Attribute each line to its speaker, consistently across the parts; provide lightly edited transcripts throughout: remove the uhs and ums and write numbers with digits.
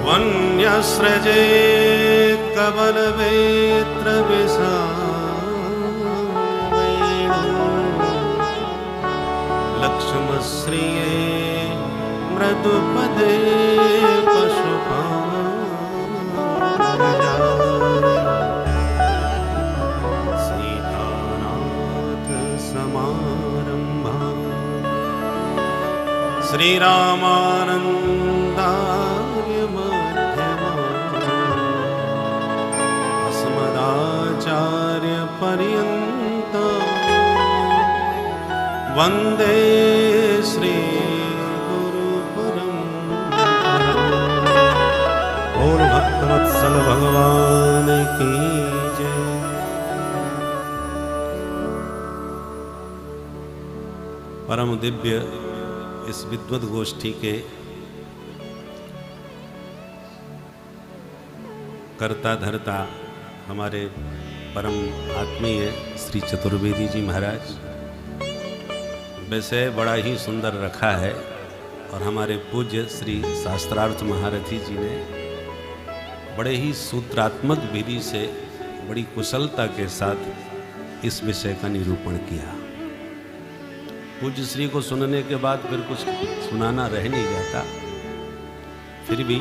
Speaker 1: वन्यस्रजे कबलवेत्र लक्ष्मश्रिये मृदुपदे सीतानाथ समारंभा श्रीरामानंदार्य मध्यमा अस्मदाचार्य पर्यन्ता वंदे श्री गुरु परंपरा। बोल भक्तवत्सल भगवान की जय। परम दिव्य इस विद्वत गोष्ठी के कर्ता धर्ता हमारे परम आत्मीय श्री चतुर्वेदी जी महाराज, वैसे बड़ा ही सुंदर रखा है और हमारे पूज्य श्री शास्त्रार्थ महारथी जी ने बड़े ही सूत्रात्मक विधि से बड़ी कुशलता के साथ इस विषय का निरूपण किया। पूज्य श्री को सुनने के बाद फिर कुछ सुनाना रह नहीं जाता, फिर भी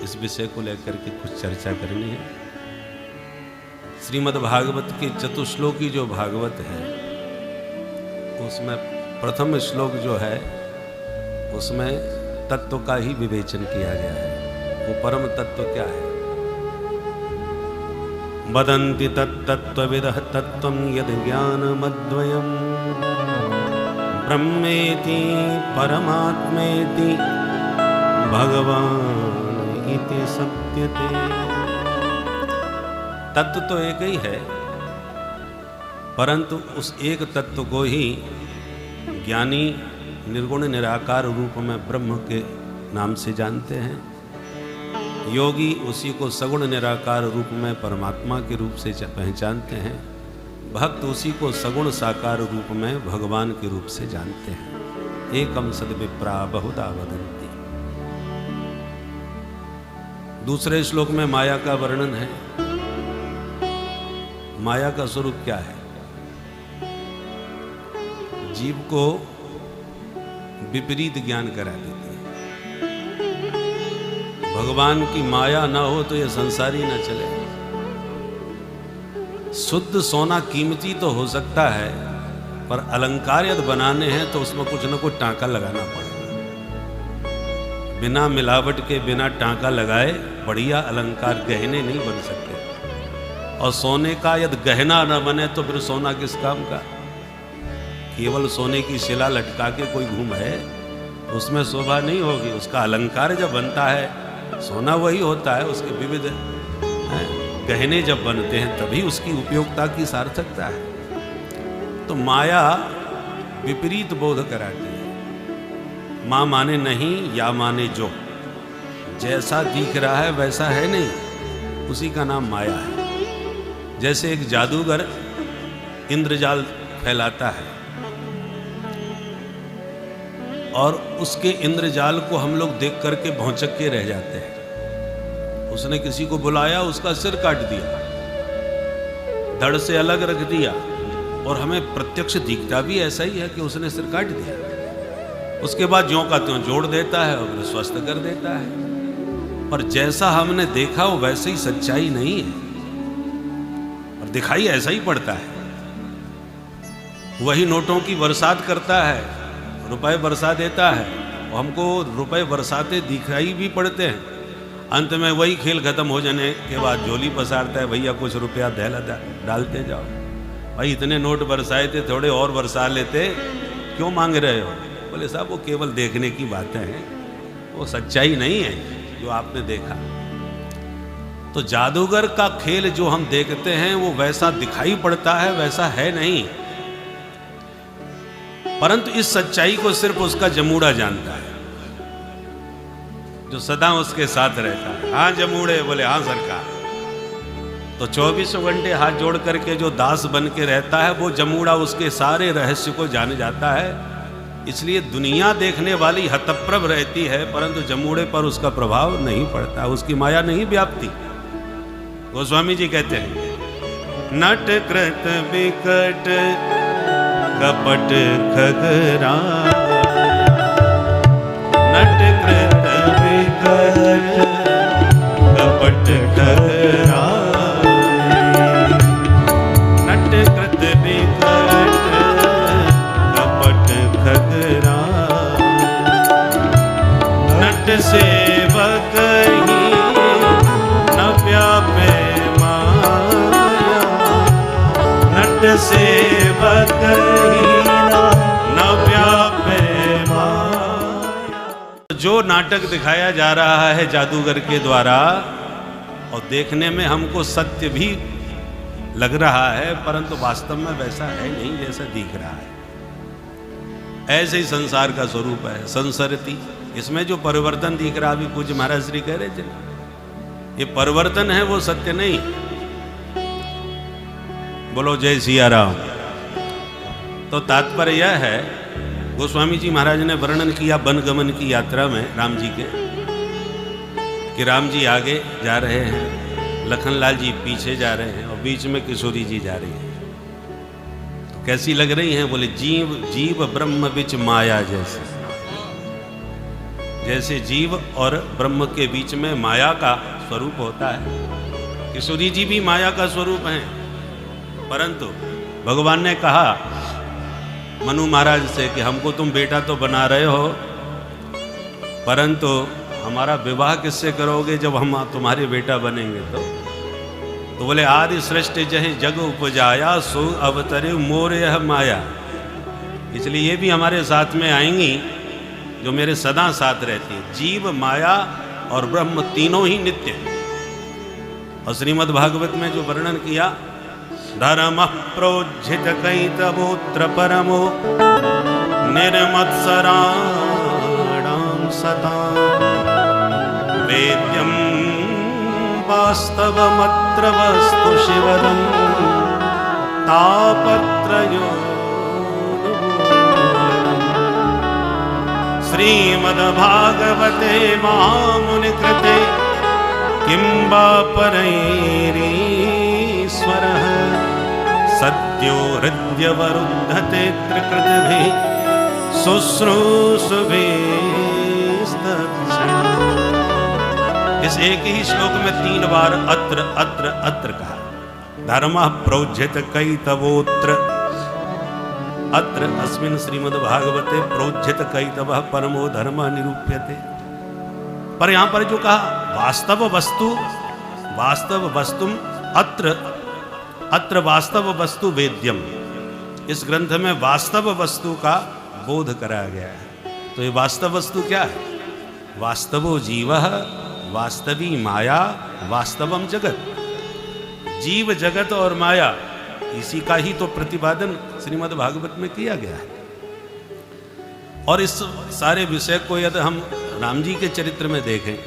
Speaker 1: इस विषय को लेकर के कुछ चर्चा करनी है। श्रीमद् भागवत के चतुश्लोकी जो भागवत है उसमें प्रथम श्लोक जो है उसमें तत्व का ही विवेचन किया गया है। वो परम तत्व क्या है? वदन्ति तत्तत्त्वविदः तत्त्वं यद् ज्ञानमद्वयम् ब्रह्मेति परमात्मेति भगवान् इति सत्यते। तत्व तो एक ही है, परंतु उस एक तत्व को ही ज्ञानी निर्गुण निराकार रूप में ब्रह्म के नाम से जानते हैं। योगी उसी को सगुण निराकार रूप में परमात्मा के रूप से पहचानते हैं। भक्त उसी को सगुण साकार रूप में भगवान के रूप से जानते हैं। एकम सद विप्रा बहुधा वदन्ति। दूसरे श्लोक में माया का वर्णन है। माया का स्वरूप क्या है? जीव को विपरीत ज्ञान करा देती है। भगवान की माया ना हो तो यह संसार ही ना चले। शुद्ध सोना कीमती तो हो सकता है, पर अलंकार यदि बनाने हैं तो उसमें कुछ न कुछ टांका लगाना पड़ेगा। बिना मिलावट के, बिना टांका लगाए बढ़िया अलंकार गहने नहीं बन सकते। और सोने का यदि गहना न बने तो फिर सोना किस काम का? केवल सोने की शिला लटका के कोई घूम है, उसमें शोभा नहीं होगी। उसका अलंकार जब बनता है, सोना वही होता है, उसके विविध गहने जब बनते हैं तभी उसकी उपयोगिता की सार्थकता है। तो माया विपरीत बोध कराती है। माँ माने नहीं, या माने जो, जैसा दिख रहा है वैसा है नहीं, उसी का नाम माया है। जैसे एक जादूगर इंद्रजाल फैलाता है और उसके इंद्रजाल को हम लोग देख करके भौंचक के रह जाते हैं। उसने किसी को बुलाया, उसका सिर काट दिया, धड़ से अलग रख दिया, और हमें प्रत्यक्ष दिखता भी ऐसा ही है कि उसने सिर काट दिया। उसके बाद ज्यों का त्यों जोड़ देता है और स्वस्थ कर देता है। पर जैसा हमने देखा वो वैसे ही सच्चाई नहीं है, और दिखाई ऐसा ही पड़ता है। वही नोटों की बरसात करता है, रुपए बरसा देता है, और हमको रुपए बरसाते दिखाई भी पड़ते हैं। अंत में वही खेल खत्म हो जाने के बाद झोली पसारता है, भैया कुछ रुपया दहला डालते जाओ। भाई इतने नोट बरसाए थे, थोड़े और बरसा लेते, क्यों मांग रहे हो? बोले साहब वो केवल देखने की बातें हैं, वो सच्चाई नहीं है जो आपने देखा। तो जादूगर का खेल जो हम देखते हैं वो वैसा दिखाई पड़ता है, वैसा है नहीं। परंतु इस सच्चाई को सिर्फ उसका जमूड़ा जानता है, जो सदा उसके साथ रहता है। हाँ जमूड़े, बोले हाँ सरकार। तो 24 घंटे हाथ जोड़ करके जो दास बन के रहता है, वो जमूड़ा उसके सारे रहस्य को जान जाता है इसलिए दुनिया देखने वाली हतप्रभ रहती है, परंतु जमूड़े पर उसका प्रभाव नहीं पड़ता, उसकी माया नहीं व्याप्ति। गोस्वामी जी कहते हैं, नट कृत विकट कपट खगरा, नट कृत विकट कपट खगरा, नट कृत विकट कपट खगरा, नट सेवक ही न व्यापे माया, नट सेवक ही न व्यापे माया। जो नाटक दिखाया जा रहा है जादूगर के द्वारा, और देखने में हमको सत्य भी लग रहा है, परंतु वास्तव में वैसा है नहीं जैसा दिख रहा है। ऐसे ही संसार का स्वरूप है, संसरती। इसमें जो परिवर्तन दिख रहा, अभी पूज्य महाराज श्री कह रहे थे, ये परिवर्तन है, वो सत्य नहीं। बोलो जय सिया राम। तो तात्पर्य यह है, गोस्वामी जी महाराज ने वर्णन किया वनगमन की यात्रा में राम जी के, कि राम जी आगे जा रहे हैं, लखनलाल जी पीछे जा रहे हैं, और बीच में किशोरी जी जा रही हैं। तो कैसी लग रही हैं? बोले जीव जीव ब्रह्म बिच माया जैसे, जैसे जीव और ब्रह्म के बीच में माया का स्वरूप होता है। किशोरी जी भी माया का स्वरूप हैं, परंतु भगवान ने कहा मनु महाराज से कि हमको तुम बेटा तो बना रहे हो, परंतु हमारा विवाह किससे करोगे जब हम तुम्हारे बेटा बनेंगे? तो बोले आदि सृष्टि जहे जग उपजाया, सो अवतरे मोर यह माया। इसलिए ये भी हमारे साथ में आएंगी, जो मेरे सदा साथ रहती है। जीव, माया और ब्रह्म तीनों ही नित्य। और श्रीमद् भागवत में जो वर्णन किया, धर्म प्रोज्झित कैतवोत्र परमो निर्मत्सराणां सता, वेद्यं वास्तवमत्र वस्तु शिवदं तापत्रयो। श्रीमद्भागवते महामुनिकृते किं वा परैरीश्वरः, सद्यो हृद्यवरुद्धते त्रिकृतिभिः शुश्रूषुभिस्तत्क्षणम्। इस एक ही श्लोक में 3 बार अत्र अत्र अत्र कहा। धर्मः प्रोज्झित कैतवोत्र, अत्र अस्मिन् श्रीमद्भागवते प्रोज्झित कैतवः परमो धर्मः निरूप्यते। पर यहां पर जो कहा वास्तव वस्तु, वास्तव वस्तुम अत्र अत्र वास्तव वस्तु वेद्यम, इस ग्रंथ में वास्तव वस्तु का बोध कराया गया है। तो ये वास्तव वस्तु क्या है? वास्तवो जीवः, वास्तवी माया, वास्तवम जगत। जीव, जगत और माया, इसी का ही तो प्रतिपादन श्रीमद् भागवत में किया गया है। और इस सारे विषय को यदि हम राम जी के चरित्र में देखें,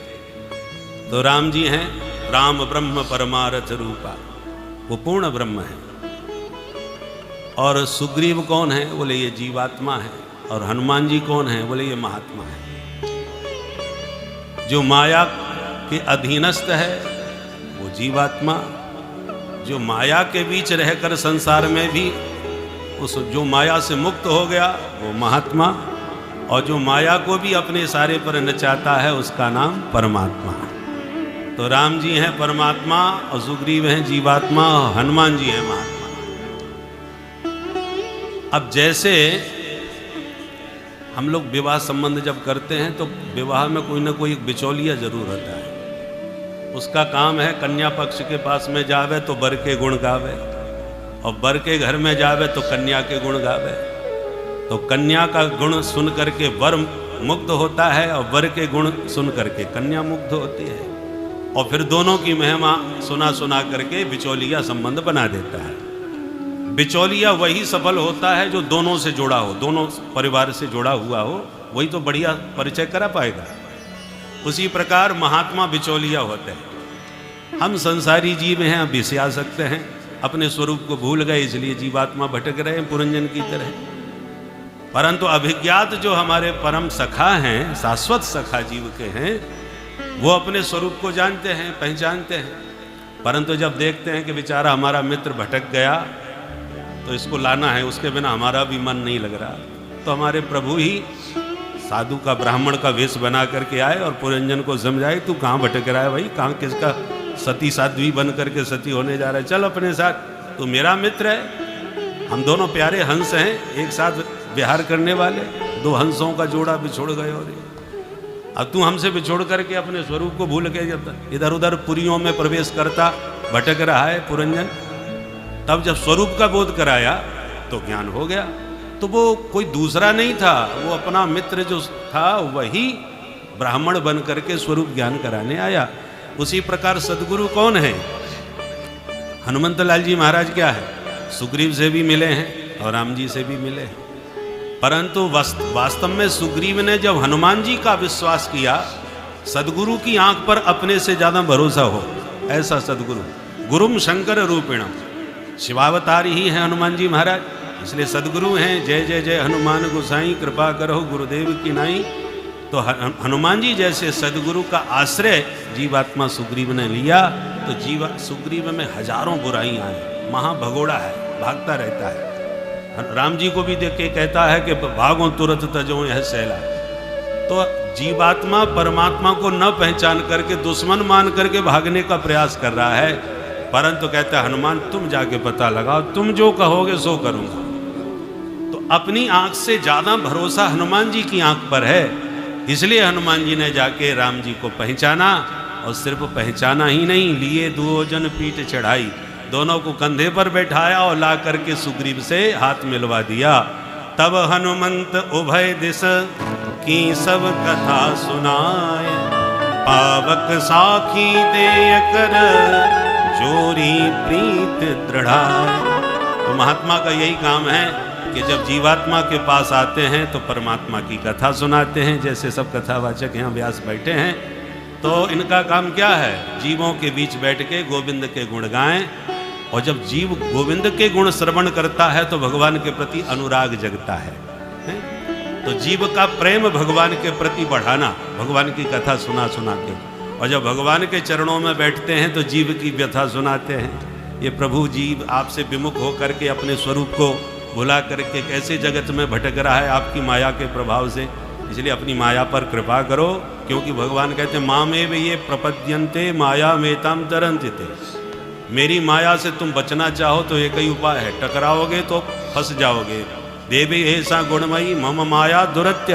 Speaker 1: तो राम जी हैं राम ब्रह्म परमारथ रूपा, वो पूर्ण ब्रह्म है। और सुग्रीव कौन है? बोले ये जीवात्मा है। और हनुमान जी कौन है? बोले ये महात्मा है। जो माया के अधीनस्थ है वो जीवात्मा, जो माया के बीच रहकर संसार में भी उस जो माया से मुक्त हो गया वो महात्मा, और जो माया को भी अपने सारे पर नचाता है उसका नाम परमात्मा। तो राम जी हैं परमात्मा, और सुग्रीव हैं जीवात्मा, और हनुमान जी हैं महात्मा। अब जैसे हम लोग विवाह संबंध जब करते हैं, तो विवाह में कोई ना कोई बिचौलिया जरूर होता है। उसका काम है कन्या पक्ष के पास में जावे तो वर के गुण गावे, और वर के घर में जावे तो कन्या के गुण गावे। तो कन्या का गुण सुन करके वर मुग्ध होता है, और वर के गुण सुन करके कन्या मुग्ध होती है, और फिर दोनों की महिमा सुना सुना करके बिचौलिया संबंध बना देता है। बिचौलिया वही सफल होता है जो दोनों से जुड़ा हो, दोनों परिवार से जुड़ा हुआ हो, वही तो बढ़िया परिचय करा पाएगा। उसी प्रकार महात्मा बिचौलिया होते हैं। हम संसारी जीव हैं, अब बिसिया सकते हैं, अपने स्वरूप को भूल गए, इसलिए जीवात्मा भटक रहे हैं पुरंजन की तरह। परंतु अभिज्ञात जो हमारे परम सखा हैं, शाश्वत सखा जीव के हैं, वो अपने स्वरूप को जानते हैं, पहचानते हैं। परंतु जब देखते हैं कि बेचारा हमारा मित्र भटक गया, तो इसको लाना है, उसके बिना हमारा भी मन नहीं लग रहा, तो हमारे प्रभु ही साधु का, ब्राह्मण का वेश बना करके आए और पुरंजन को समझाए, तू कहाँ भटक रहा है भाई, कहाँ किसका सती साध्वी बन करके सती होने जा रहा है, चल अपने साथ, तू मेरा मित्र है, हम दोनों प्यारे हंस हैं, एक साथ विहार करने वाले, दो हंसों का जोड़ा बिछोड़ गए, और अब तू हमसे बिछोड़ करके अपने स्वरूप को भूल के जब इधर उधर पुरियों में प्रवेश करता भटक रहा है पुरंजन। तब जब स्वरूप का बोध कराया तो ज्ञान हो गया। तो वो कोई दूसरा नहीं था, वो अपना मित्र जो था वही ब्राह्मण बन करके स्वरूप ज्ञान कराने आया। उसी प्रकार सदगुरु कौन है? हनुमंत लाल जी महाराज क्या है? सुग्रीव से भी मिले हैं और राम जी से भी मिले हैं, परंतु वास्तव में सुग्रीव ने जब हनुमान जी का विश्वास किया, सदगुरु की आंख पर अपने से ज्यादा भरोसा हो, ऐसा सदगुरु, गुरुम शंकर रूपिणम, शिवावतार ही है हनुमान जी महाराज, इसलिए सदगुरु हैं। जय जय जय हनुमान गोसाई, कृपा करो गुरुदेव की नाई। तो हनुमान जी जैसे सदगुरु का आश्रय जीवात्मा सुग्रीव ने लिया, तो सुग्रीव में हजारों बुराइयां हैं, महाभगोड़ा है, भागता रहता है। राम जी को भी देख के कहता है कि भागो तुरंत तजो यह सहला। तो जीवात्मा परमात्मा को न पहचान करके दुश्मन मान करके भागने का प्रयास कर रहा है, परंतु कहता है हनुमान तुम जाके पता लगाओ, तुम जो कहोगे सो करूंगा। तो अपनी आंख से ज्यादा भरोसा हनुमान जी की आंख पर है, इसलिए हनुमान जी ने जाके राम जी को पहचाना, और सिर्फ पहचाना ही नहीं, लिए दुओ जन पीठ चढ़ाई, दोनों को कंधे पर बैठाया और ला करके सुग्रीव से हाथ मिलवा दिया। तब हनुमंत उभय दिस की सब कथा सुनाए, पावक साखी देय कर जोरी प्रीत दृढ़ाए। तो महात्मा का यही काम है कि जब जीवात्मा के पास आते हैं तो परमात्मा की कथा सुनाते हैं। जैसे सब कथावाचक यहाँ व्यास बैठे हैं, तो इनका काम क्या है? जीवों के बीच बैठ के गोविंद के गुण गाएं, और जब जीव गोविंद के गुण श्रवण करता है तो भगवान के प्रति अनुराग जगता है? तो जीव का प्रेम भगवान के प्रति बढ़ाना, भगवान की कथा सुना सुना के, और जब भगवान के चरणों में बैठते हैं तो जीव की व्यथा सुनाते हैं। ये प्रभु जीव आपसे विमुख होकर के अपने स्वरूप को भुला करके कैसे जगत में भटक रहा है आपकी माया के प्रभाव से, इसलिए अपनी माया पर कृपा करो, क्योंकि भगवान कहते हैं माँ में भी ये प्रपद्यंते माया मेताम तरंते, मेरी माया से तुम बचना चाहो तो एक ही उपाय है, टकराओगे तो फंस जाओगे। देवी ऐसा गुणमयी मम माया दुरत्य,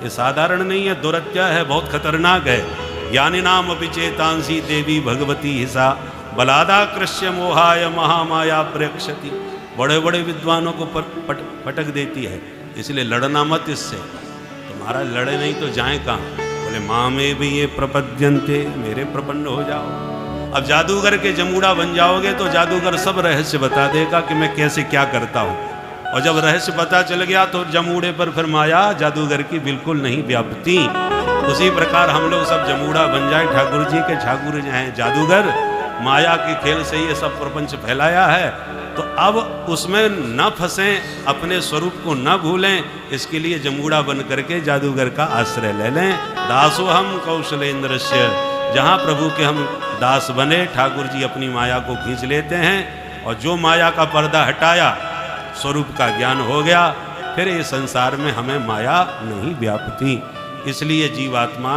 Speaker 1: ये साधारण नहीं है, दुरत्य है, बहुत खतरनाक है। यानी नाम अपिचेतांसी देवी भगवती हिसा बलादा कृष्य मोहाय महामाया प्रयक्षति, बड़े बड़े विद्वानों को पटक देती है, इसलिए लड़ना मत इससे। तुम्हारा लड़े नहीं तो जाए कहाँ? बोले माँ में भी ये प्रपद्यंते, मेरे प्रपन्न हो जाओ। अब जादूगर के जमूड़ा बन जाओगे तो जादूगर सब रहस्य बता देगा कि मैं कैसे क्या करता हूँ, और जब रहस्य पता चल गया तो जमूड़े पर फिर माया जादूगर की बिल्कुल नहीं व्यापती। उसी प्रकार हम लोग सब जमूड़ा बन जाए, ठाकुर जी के ठाकुर हैं जादूगर, माया के खेल से ये सब प्रपंच फैलाया है, तो अब उसमें न फंसें, अपने स्वरूप को न भूलें, इसके लिए जमूड़ा बन करके जादूगर का आश्रय ले लें। दासो हम कौशलेंद्रस्य, जहाँ प्रभु के हम दास बने, ठाकुर जी अपनी माया को खींच लेते हैं, और जो माया का पर्दा हटाया, स्वरूप का ज्ञान हो गया, फिर ये संसार में हमें माया नहीं व्यापती। इसलिए जीवात्मा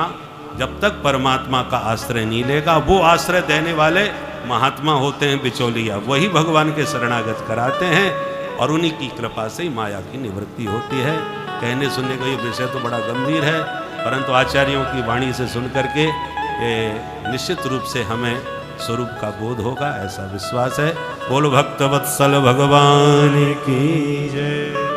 Speaker 1: जब तक परमात्मा का आश्रय नहीं लेगा, वो आश्रय देने वाले महात्मा होते हैं बिचौलिया, वही भगवान के शरणागत कराते हैं, और उन्हीं की कृपा से माया की निवृत्ति होती है। कहने सुनने का ये विषय तो बड़ा गंभीर है, परंतु आचार्यों की वाणी से सुन करके निश्चित रूप से हमें स्वरूप का बोध होगा, ऐसा विश्वास है। बोल भक्त वत्सल भगवान की जय।